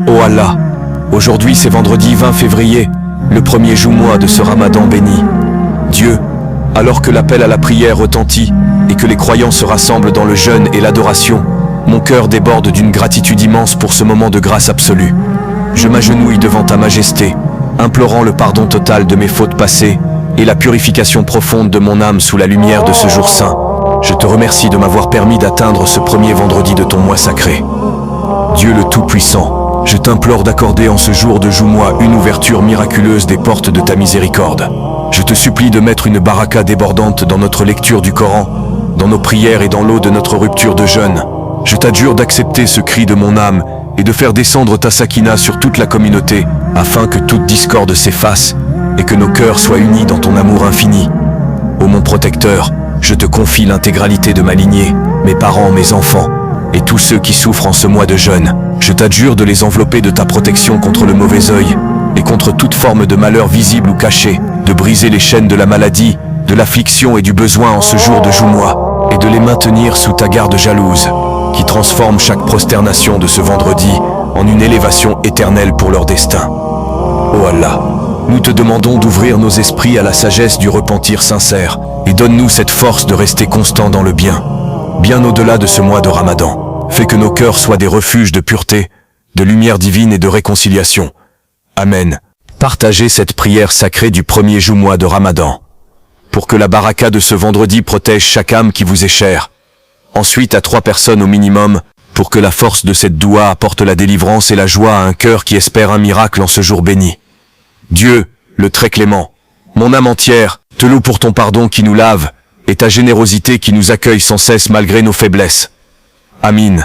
Oh Allah, aujourd'hui c'est vendredi 20 février, le premier jour-mois de ce ramadan béni. Dieu, alors que l'appel à la prière retentit et que les croyants se rassemblent dans le jeûne et l'adoration, mon cœur déborde d'une gratitude immense pour ce moment de grâce absolue. Je m'agenouille devant ta majesté, implorant le pardon total de mes fautes passées et la purification profonde de mon âme sous la lumière de ce jour saint. Je te remercie de m'avoir permis d'atteindre ce premier vendredi de ton mois sacré. Dieu le Tout-Puissant, je t'implore d'accorder en ce jour de Joumuah une ouverture miraculeuse des portes de ta miséricorde. Je te supplie de mettre une baraka débordante dans notre lecture du Coran, dans nos prières et dans l'eau de notre rupture de jeûne. Je t'adjure d'accepter ce cri de mon âme et de faire descendre ta sakina sur toute la communauté, afin que toute discorde s'efface et que nos cœurs soient unis dans ton amour infini. Ô mon protecteur, je te confie l'intégralité de ma lignée, mes parents, mes enfants, et tous ceux qui souffrent en ce mois de jeûne. Je t'adjure de les envelopper de ta protection contre le mauvais œil, et contre toute forme de malheur visible ou caché, de briser les chaînes de la maladie, de l'affliction et du besoin en ce jour de Joumuah, et de les maintenir sous ta garde jalouse, qui transforme chaque prosternation de ce vendredi en une élévation éternelle pour leur destin. Ô Allah, nous te demandons d'ouvrir nos esprits à la sagesse du repentir sincère, et donne-nous cette force de rester constant dans le bien, bien au-delà de ce mois de Ramadan. Fais que nos cœurs soient des refuges de pureté, de lumière divine et de réconciliation. Amen. Partagez cette prière sacrée du premier Joumuah de Ramadan, pour que la baraka de ce vendredi protège chaque âme qui vous est chère. Ensuite à 3 personnes au minimum, pour que la force de cette doua apporte la délivrance et la joie à un cœur qui espère un miracle en ce jour béni. Dieu, le très clément, mon âme entière, te loue pour ton pardon qui nous lave, et ta générosité qui nous accueille sans cesse malgré nos faiblesses. Amin.